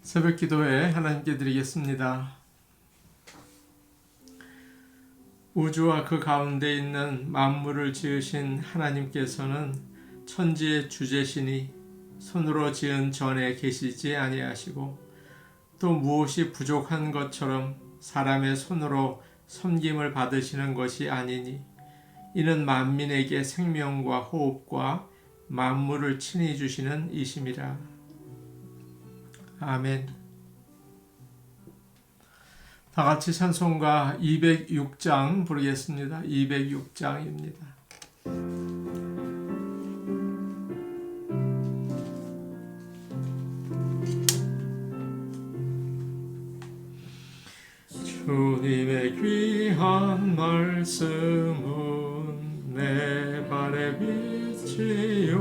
새벽 기도회 하나님께 드리겠습니다. 우주와 그 가운데 있는 만물을 지으신 하나님께서는 천지의 주제시니 손으로 지은 전에 계시지 아니하시고 또 무엇이 부족한 것처럼 사람의 손으로 섬김을 받으시는 것이 아니니 이는 만민에게 생명과 호흡과 만물을 친히 주시는 이심이라. 아멘. 다 같이 찬송가 206장 부르겠습니다. 206장입니다. 주님의 귀한 말씀은 내 발의 빛이요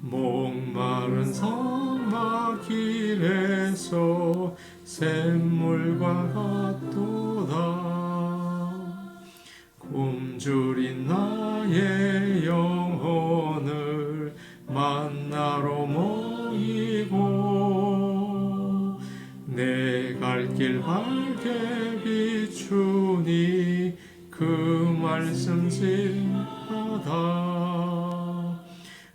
목마른 사막 길에서 샘물과 같도다. 굶주린 나의 영혼을 만나러 모이고 내 갈 길 밝게 비추니 그 말씀 진하다.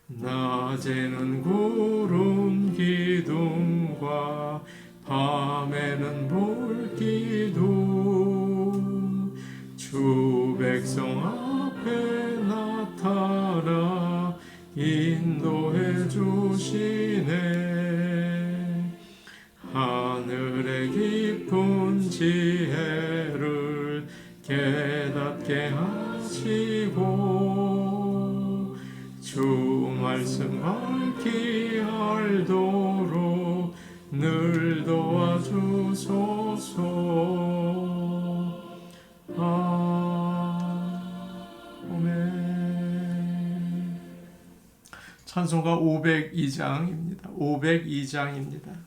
낮에는 구름 기둥과 밤에는 불기둥 주 백성 앞에 나타나 인도해 주시네. 하늘의 깊은 지혜를 깨닫게 하시고 주 말씀 밝히 알도록 늘 도와주소서. 아멘. 찬송가 502장입니다. 502장입니다.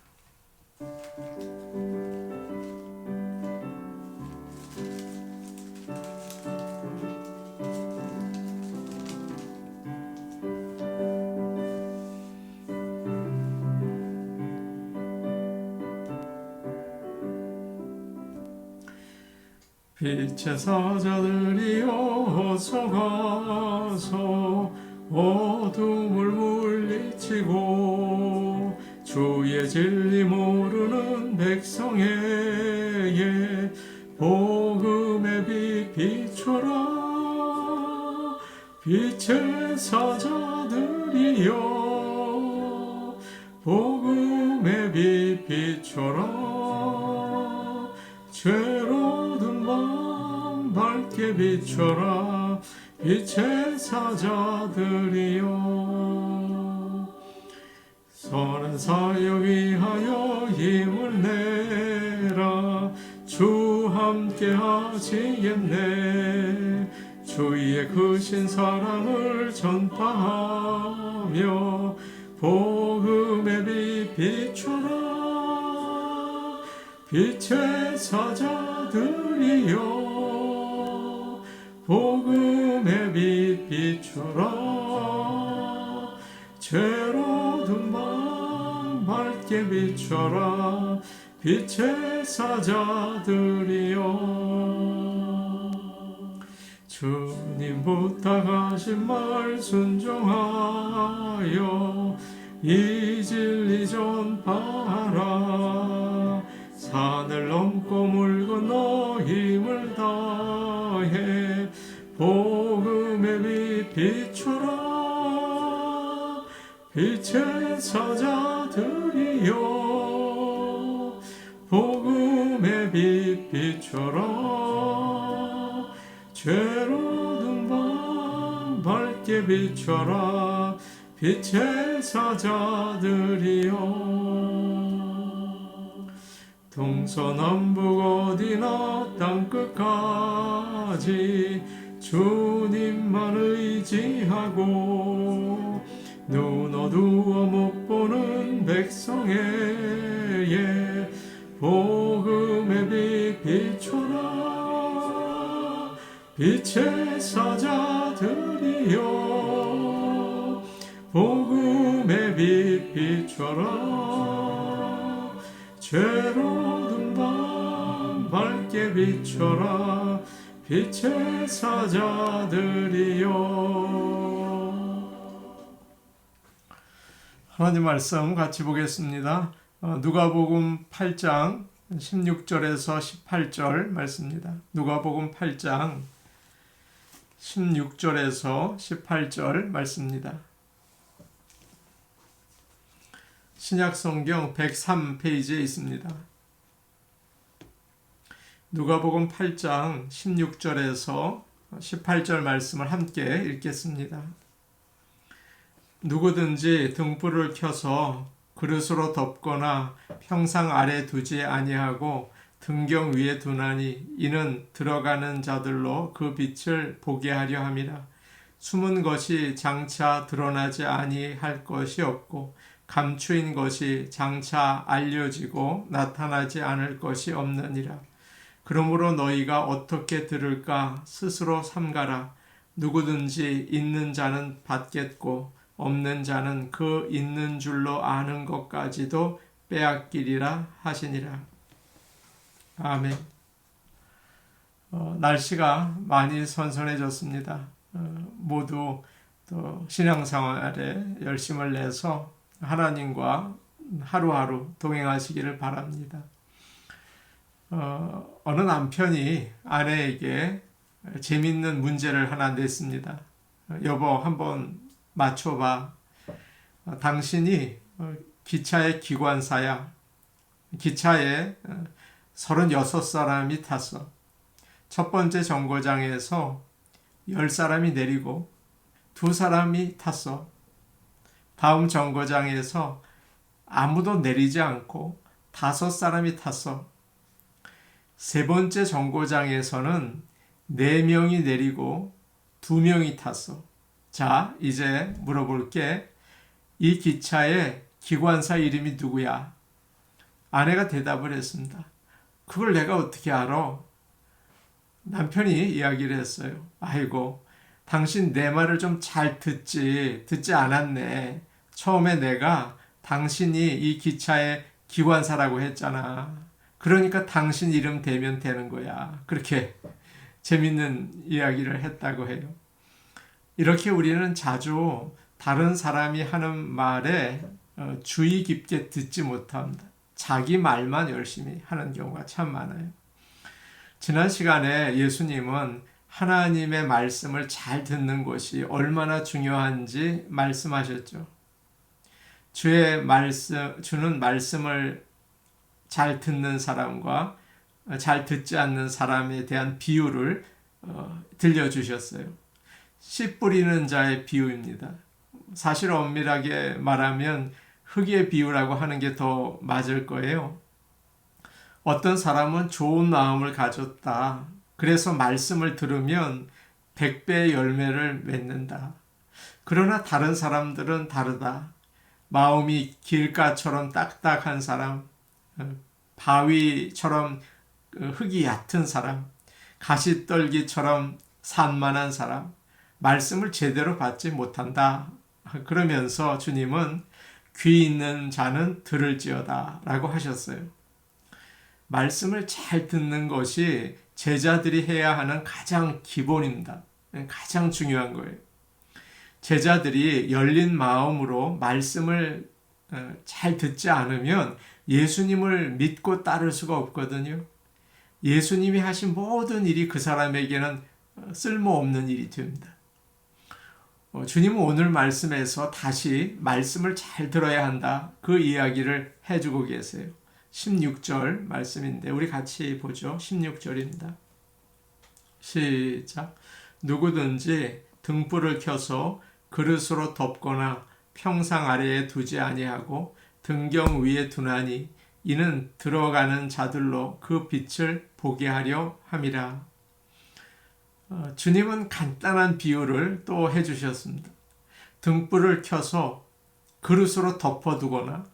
빛의 사자들이여 어서 가서 어둠을 물리치고 주의 진리 모르는 백성에게 복음의 빛 비춰라. 빛의 사자들이여 복음의 빛 비춰라. 죄로 든 밤 밝게 비춰라. 빛의 사자들이여 선한 사역 위하여 힘을 내라. 주 함께 하시겠네. 주의 크신 사랑을 전파하며 복음의 빛 비춰라. 빛의 사자들이여 복음의 빛 비춰라. 죄로 든 밤 밝게 비춰라. 빛의 사자들이여 주님 부탁하신 말 순종하여 이 진리 전파하라. 산을 넘고 물 건너 힘을 다해 복음의 빛 비춰라. 빛의 사자들이여 복음의 빛 비춰라. 죄로 든 밤 밝게 비춰라. 빛의 사자들이여 동서남북 어디나 땅끝까지 주님만 의지하고 눈 어두워 못 보는 백성에게 복음의 빛 비춰라. 빛의 사자들이여 복음의 밝게 빛 비춰라. 죄로 든 밤 밝게 비춰라. 빛의 사자들이여. 하나님 말씀 같이 보겠습니다. 누가복음 8장 16절에서 18절 말씀입니다. 누가복음 8장 16절에서 18절 말씀입니다. 신약성경 103페이지에 있습니다. 누가복음 8장 16절에서 18절 말씀을 함께 읽겠습니다. 누구든지 등불을 켜서 그릇으로 덮거나 평상 아래 두지 아니하고 등경 위에 두나니 이는 들어가는 자들로 그 빛을 보게 하려 함이라. 숨은 것이 장차 드러나지 아니할 것이 없고 감추인 것이 장차 알려지고 나타나지 않을 것이 없느니라. 그러므로 너희가 어떻게 들을까 스스로 삼가라. 누구든지 있는 자는 받겠고 없는 자는 그 있는 줄로 아는 것까지도 빼앗기리라 하시니라. 아멘. 날씨가 많이 선선해졌습니다. 모두 또 신앙생활에 열심을 내서 하나님과 하루하루 동행하시기를 바랍니다. 어느 남편이 아내에게 재밌는 문제를 하나 냈습니다. 여보, 한번 맞춰봐. 당신이 기차의 기관사야. 기차에 36사람이 탔어. 첫 번째 정거장에서 10사람이 내리고 2사람이 탔어. 다음 정거장에서 아무도 내리지 않고 5사람이 탔어. 세 번째 정거장에서는 4명이 내리고 2명이 탔어. 자, 이제 물어볼게. 이 기차의 기관사 이름이 누구야? 아내가 대답을 했습니다. 그걸 내가 어떻게 알아? 남편이 이야기를 했어요. 아이고, 당신 내 말을 좀 잘 듣지 않았네. 처음에 내가 당신이 이 기차의 기관사라고 했잖아. 그러니까 당신 이름 대면 되는 거야. 그렇게 재밌는 이야기를 했다고 해요. 이렇게 우리는 자주 다른 사람이 하는 말에 주의 깊게 듣지 못합니다. 자기 말만 열심히 하는 경우가 참 많아요. 지난 시간에 예수님은 하나님의 말씀을 잘 듣는 것이 얼마나 중요한지 말씀하셨죠. 주는 말씀을 잘 듣는 사람과 잘 듣지 않는 사람에 대한 비유를 들려주셨어요. 씨 뿌리는 자의 비유입니다. 사실 엄밀하게 말하면 흙의 비유라고 하는 게 더 맞을 거예요. 어떤 사람은 좋은 마음을 가졌다. 그래서 말씀을 들으면 100배의 열매를 맺는다. 그러나 다른 사람들은 다르다. 마음이 길가처럼 딱딱한 사람, 바위처럼 흙이 얕은 사람, 가시떨기처럼 산만한 사람, 말씀을 제대로 받지 못한다. 그러면서 주님은 귀 있는 자는 들을지어다 라고 하셨어요. 말씀을 잘 듣는 것이 제자들이 해야 하는 가장 기본입니다. 가장 중요한 거예요. 제자들이 열린 마음으로 말씀을 잘 듣지 않으면 예수님을 믿고 따를 수가 없거든요. 예수님이 하신 모든 일이 그 사람에게는 쓸모없는 일이 됩니다. 주님은 오늘 말씀에서 다시 말씀을 잘 들어야 한다. 그 이야기를 해주고 계세요. 16절 말씀인데 우리 같이 보죠. 16절입니다. 시작. 누구든지 등불을 켜서 그릇으로 덮거나 평상 아래에 두지 아니하고 등경 위에 두나니 이는 들어가는 자들로 그 빛을 보게 하려 함이라. 주님은 간단한 비유를 또 해주셨습니다. 등불을 켜서 그릇으로 덮어두거나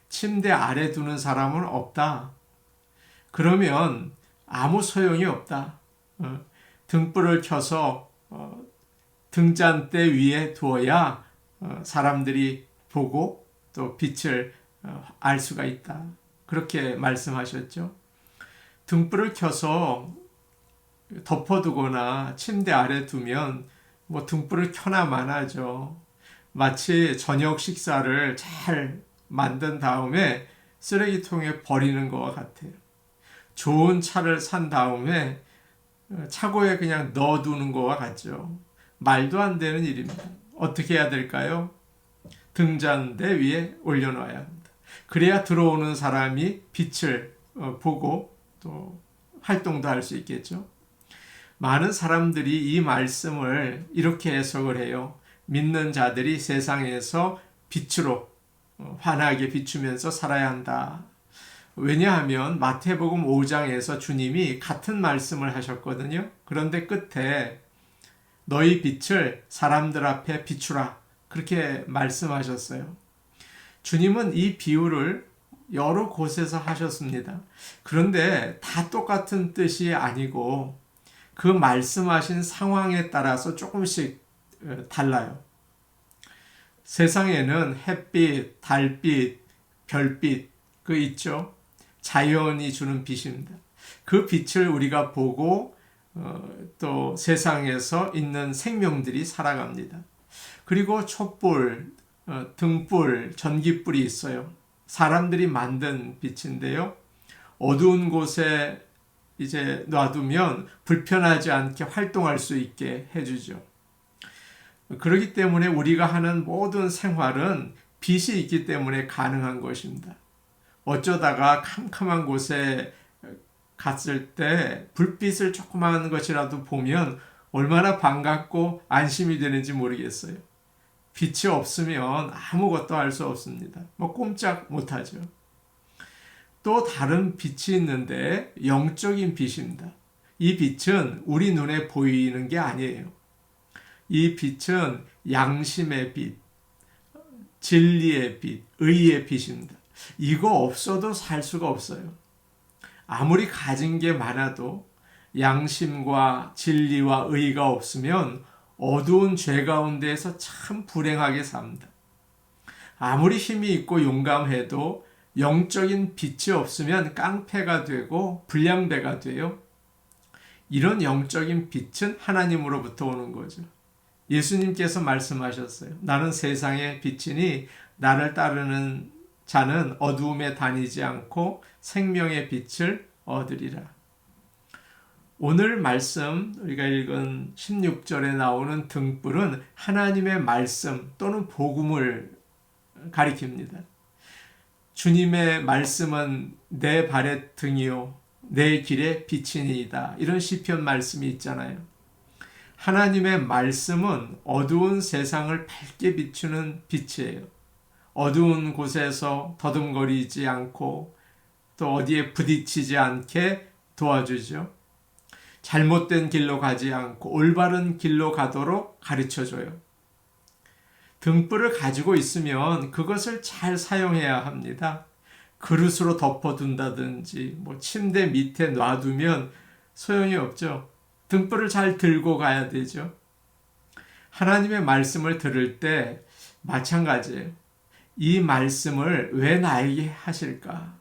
침대 아래 두는 사람은 없다. 그러면 아무 소용이 없다. 등불을 켜서 등잔대 위에 두어야 사람들이 보고 또 빛을 알 수가 있다. 그렇게 말씀하셨죠. 등불을 켜서 덮어두거나 침대 아래 두면 뭐 등불을 켜나만 하죠. 마치 저녁 식사를 잘 만든 다음에 쓰레기통에 버리는 것과 같아요. 좋은 차를 산 다음에 차고에 그냥 넣어두는 것과 같죠. 말도 안 되는 일입니다. 어떻게 해야 될까요? 등잔대 위에 올려놔야 합니다. 그래야 들어오는 사람이 빛을 보고 또 활동도 할 수 있겠죠. 많은 사람들이 이 말씀을 이렇게 해석을 해요. 믿는 자들이 세상에서 빛으로 환하게 비추면서 살아야 한다. 왜냐하면 마태복음 5장에서 주님이 같은 말씀을 하셨거든요. 그런데 끝에 너희 빛을 사람들 앞에 비추라. 그렇게 말씀하셨어요. 주님은 이 비유를 여러 곳에서 하셨습니다. 그런데 다 똑같은 뜻이 아니고 그 말씀하신 상황에 따라서 조금씩 달라요. 세상에는 햇빛, 달빛, 별빛 그 있죠. 자연이 주는 빛입니다. 그 빛을 우리가 보고 또 세상에서 있는 생명들이 살아갑니다. 그리고 촛불, 등불, 전기불이 있어요. 사람들이 만든 빛인데요. 어두운 곳에 이제 놔두면 불편하지 않게 활동할 수 있게 해주죠. 그렇기 때문에 우리가 하는 모든 생활은 빛이 있기 때문에 가능한 것입니다. 어쩌다가 캄캄한 곳에 갔을 때 불빛을 조그마한 것이라도 보면 얼마나 반갑고 안심이 되는지 모르겠어요. 빛이 없으면 아무것도 할 수 없습니다. 뭐 꼼짝 못하죠. 또 다른 빛이 있는데 영적인 빛입니다. 이 빛은 우리 눈에 보이는 게 아니에요. 이 빛은 양심의 빛, 진리의 빛, 의의 빛입니다. 이거 없어도 살 수가 없어요. 아무리 가진 게 많아도 양심과 진리와 의가 없으면 어두운 죄 가운데에서 참 불행하게 삽니다. 아무리 힘이 있고 용감해도 영적인 빛이 없으면 깡패가 되고 불량배가 돼요. 이런 영적인 빛은 하나님으로부터 오는 거죠. 예수님께서 말씀하셨어요. 나는 세상의 빛이니 나를 따르는 자는 어두움에 다니지 않고 생명의 빛을 얻으리라. 오늘 말씀 우리가 읽은 16절에 나오는 등불은 하나님의 말씀 또는 복음을 가리킵니다. 주님의 말씀은 내 발의 등이요 내 길의 빛이니이다. 이런 시편 말씀이 있잖아요. 하나님의 말씀은 어두운 세상을 밝게 비추는 빛이에요. 어두운 곳에서 더듬거리지 않고 또 어디에 부딪히지 않게 도와주죠. 잘못된 길로 가지 않고 올바른 길로 가도록 가르쳐줘요. 등불을 가지고 있으면 그것을 잘 사용해야 합니다. 그릇으로 덮어둔다든지 뭐 침대 밑에 놔두면 소용이 없죠. 등불을 잘 들고 가야 되죠. 하나님의 말씀을 들을 때 마찬가지예요. 이 말씀을 왜 나에게 하실까?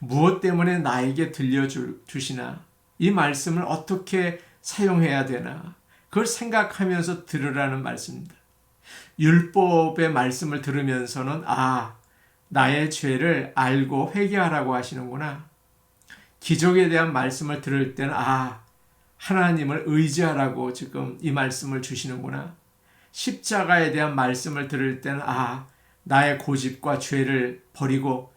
무엇 때문에 나에게 들려주시나? 이 말씀을 어떻게 사용해야 되나? 그걸 생각하면서 들으라는 말씀입니다. 율법의 말씀을 들으면서는 나의 죄를 알고 회개하라고 하시는구나. 기적에 대한 말씀을 들을 때는 하나님을 의지하라고 지금 이 말씀을 주시는구나. 십자가에 대한 말씀을 들을 때는 나의 고집과 죄를 버리고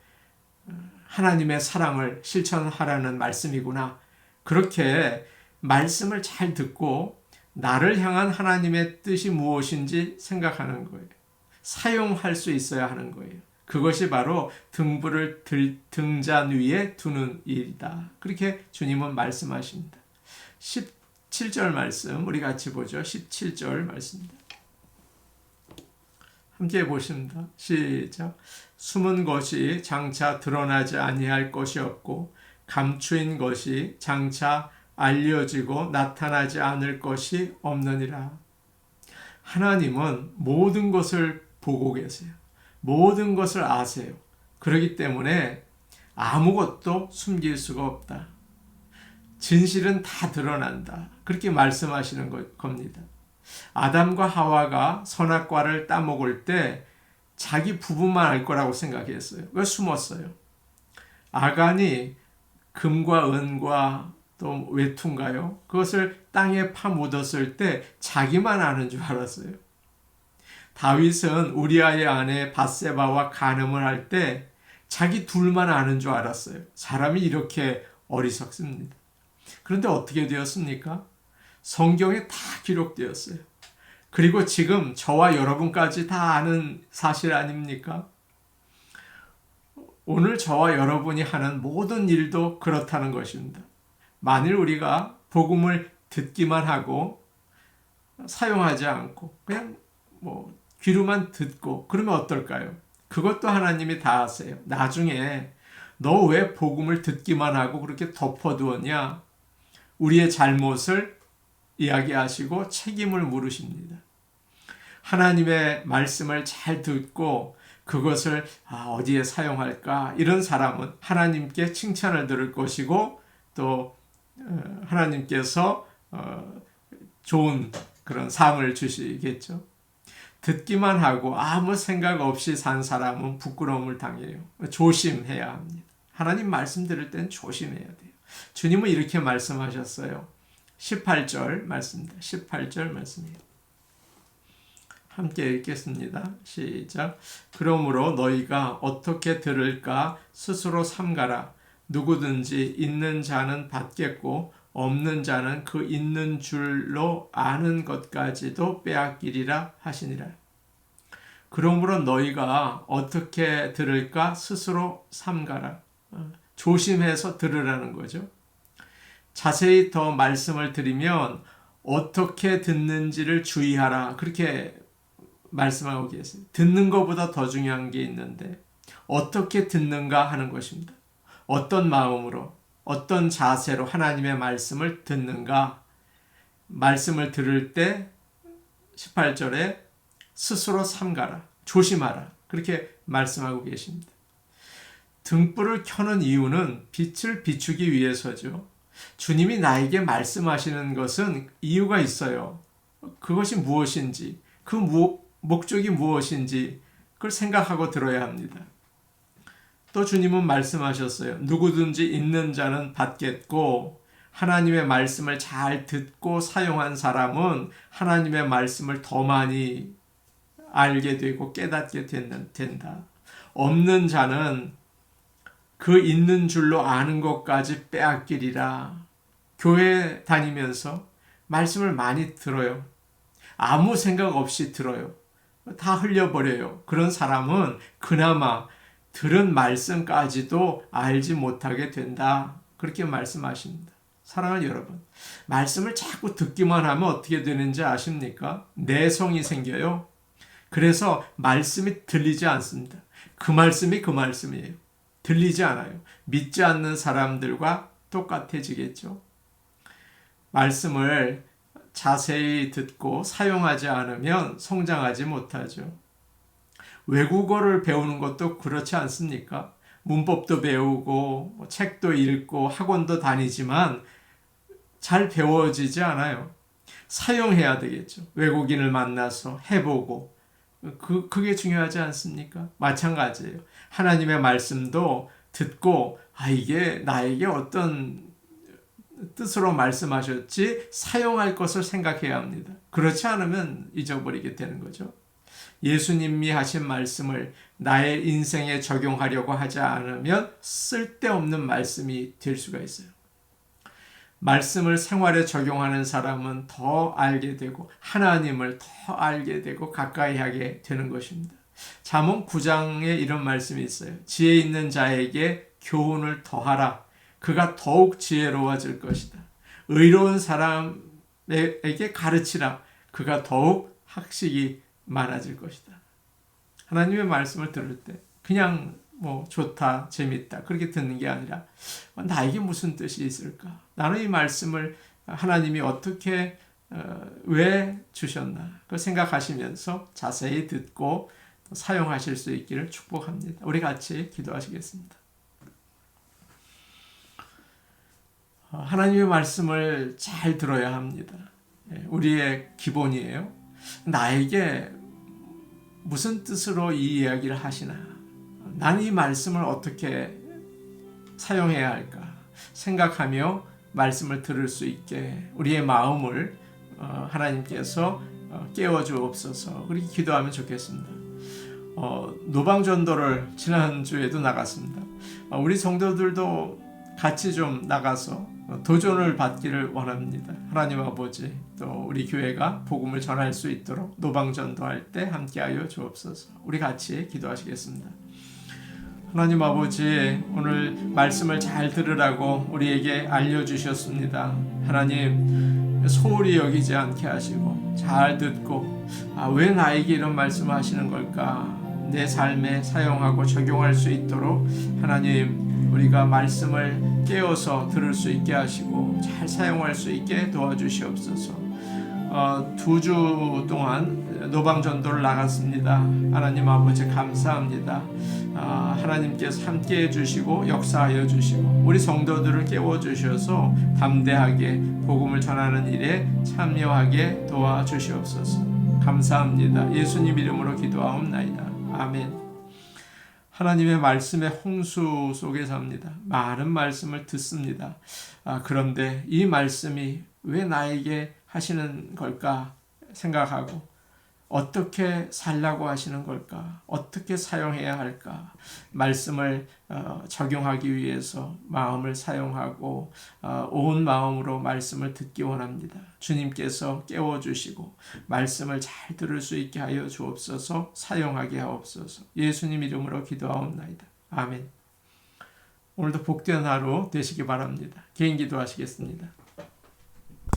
하나님의 사랑을 실천하라는 말씀이구나. 그렇게 말씀을 잘 듣고 나를 향한 하나님의 뜻이 무엇인지 생각하는 거예요. 사용할 수 있어야 하는 거예요. 그것이 바로 등불을 등잔 위에 두는 일이다. 그렇게 주님은 말씀하십니다. 17절 말씀 우리 같이 보죠. 17절 말씀입니다. 함께 보십니다. 시작. 숨은 것이 장차 드러나지 아니할 것이 없고 감추인 것이 장차 알려지고 나타나지 않을 것이 없느니라. 하나님은 모든 것을 보고 계세요. 모든 것을 아세요. 그렇기 때문에 아무것도 숨길 수가 없다. 진실은 다 드러난다. 그렇게 말씀하시는 겁니다. 아담과 하와가 선악과를 따먹을 때 자기 부부만 알 거라고 생각했어요. 왜 숨었어요? 아간이 금과 은과 또 외투인가요? 그것을 땅에 파묻었을 때 자기만 아는 줄 알았어요. 다윗은 우리아의 아내 밧세바와 간음을 할 때 자기 둘만 아는 줄 알았어요. 사람이 이렇게 어리석습니다. 그런데 어떻게 되었습니까? 성경에 다 기록되었어요. 그리고 지금 저와 여러분까지 다 아는 사실 아닙니까? 오늘 저와 여러분이 하는 모든 일도 그렇다는 것입니다. 만일 우리가 복음을 듣기만 하고 사용하지 않고 그냥 귀로만 듣고 그러면 어떨까요? 그것도 하나님이 다 아세요. 나중에 너 왜 복음을 듣기만 하고 그렇게 덮어두었냐? 우리의 잘못을 이야기하시고 책임을 물으십니다. 하나님의 말씀을 잘 듣고 그것을 어디에 사용할까? 이런 사람은 하나님께 칭찬을 들을 것이고 또 하나님께서 좋은 그런 상을 주시겠죠. 듣기만 하고 아무 생각 없이 산 사람은 부끄러움을 당해요. 조심해야 합니다. 하나님 말씀 들을 땐 조심해야 돼요. 주님은 이렇게 말씀하셨어요. 18절 말씀입니다. 18절 말씀이에요. 함께 읽겠습니다. 시작. 그러므로 너희가 어떻게 들을까 스스로 삼가라. 누구든지 있는 자는 받겠고 없는 자는 그 있는 줄로 아는 것까지도 빼앗기리라 하시니라. 그러므로 너희가 어떻게 들을까 스스로 삼가라. 조심해서 들으라는 거죠. 자세히 더 말씀을 드리면 어떻게 듣는지를 주의하라. 그렇게 말씀하고 계세요. 듣는 것보다 더 중요한 게 있는데 어떻게 듣는가 하는 것입니다. 어떤 마음으로 어떤 자세로 하나님의 말씀을 듣는가. 말씀을 들을 때 18절에 스스로 삼가라. 조심하라. 그렇게 말씀하고 계십니다. 등불을 켜는 이유는 빛을 비추기 위해서죠. 주님이 나에게 말씀하시는 것은 이유가 있어요. 그것이 무엇인지, 그 목적이 무엇인지 그걸 생각하고 들어야 합니다. 또 주님은 말씀하셨어요. 누구든지 있는 자는 받겠고 하나님의 말씀을 잘 듣고 사용한 사람은 하나님의 말씀을 더 많이 알게 되고 깨닫게 된다. 없는 자는 그 있는 줄로 아는 것까지 빼앗기리라. 교회 다니면서 말씀을 많이 들어요. 아무 생각 없이 들어요. 다 흘려버려요. 그런 사람은 그나마 들은 말씀까지도 알지 못하게 된다. 그렇게 말씀하십니다. 사랑하는 여러분, 말씀을 자꾸 듣기만 하면 어떻게 되는지 아십니까? 내성이 생겨요. 그래서 말씀이 들리지 않습니다. 그 말씀이 그 말씀이에요. 들리지 않아요. 믿지 않는 사람들과 똑같아지겠죠. 말씀을 자세히 듣고 사용하지 않으면 성장하지 못하죠. 외국어를 배우는 것도 그렇지 않습니까? 문법도 배우고 책도 읽고 학원도 다니지만 잘 배워지지 않아요. 사용해야 되겠죠. 외국인을 만나서 해보고 그게 중요하지 않습니까? 마찬가지예요. 하나님의 말씀도 듣고 이게 나에게 어떤 뜻으로 말씀하셨지 사용할 것을 생각해야 합니다. 그렇지 않으면 잊어버리게 되는 거죠. 예수님이 하신 말씀을 나의 인생에 적용하려고 하지 않으면 쓸데없는 말씀이 될 수가 있어요. 말씀을 생활에 적용하는 사람은 더 알게 되고 하나님을 더 알게 되고 가까이 하게 되는 것입니다. 잠언 9장에 이런 말씀이 있어요. 지혜 있는 자에게 교훈을 더하라. 그가 더욱 지혜로워질 것이다. 의로운 사람에게 가르치라. 그가 더욱 학식이 많아질 것이다. 하나님의 말씀을 들을 때 그냥 좋다, 재밌다 그렇게 듣는 게 아니라 나에게 무슨 뜻이 있을까? 나는 이 말씀을 하나님이 어떻게 왜 주셨나? 그걸 생각하시면서 자세히 듣고 사용하실 수 있기를 축복합니다. 우리 같이 기도하시겠습니다. 하나님의 말씀을 잘 들어야 합니다. 우리의 기본이에요. 나에게 무슨 뜻으로 이 이야기를 하시나? 나는 이 말씀을 어떻게 사용해야 할까? 생각하며 말씀을 들을 수 있게 우리의 마음을 하나님께서 깨워주옵소서. 그렇게 기도하면 좋겠습니다. 노방전도를 지난주에도 나갔습니다. 우리 성도들도 같이 좀 나가서 도전을 받기를 원합니다. 하나님 아버지, 또 우리 교회가 복음을 전할 수 있도록 노방전도할 때 함께하여 주옵소서. 우리 같이 기도하시겠습니다. 하나님 아버지, 오늘 말씀을 잘 들으라고 우리에게 알려주셨습니다. 하나님, 소홀히 여기지 않게 하시고 잘 듣고 왜 나에게 이런 말씀을 하시는 걸까? 내 삶에 사용하고 적용할 수 있도록 하나님, 우리가 말씀을 깨어서 들을 수 있게 하시고 잘 사용할 수 있게 도와주시옵소서. 2주 동안 노방전도를 나갔습니다. 하나님 아버지 감사합니다. 하나님께서 함께해 주시고 역사하여 주시고 우리 성도들을 깨워주셔서 담대하게 복음을 전하는 일에 참여하게 도와주시옵소서. 감사합니다. 예수님 이름으로 기도하옵나이다. 아멘. 하나님의 말씀의 홍수 속에 삽니다. 많은 말씀을 듣습니다. 그런데 이 말씀이 왜 나에게 하시는 걸까 생각하고 어떻게 살라고 하시는 걸까? 어떻게 사용해야 할까? 말씀을 적용하기 위해서 마음을 사용하고 온 마음으로 말씀을 듣기 원합니다. 주님께서 깨워주시고 말씀을 잘 들을 수 있게 하여 주옵소서. 사용하게 하옵소서. 예수님 이름으로 기도하옵나이다. 아멘. 오늘도 복된 하루 되시기 바랍니다. 개인 기도하시겠습니다.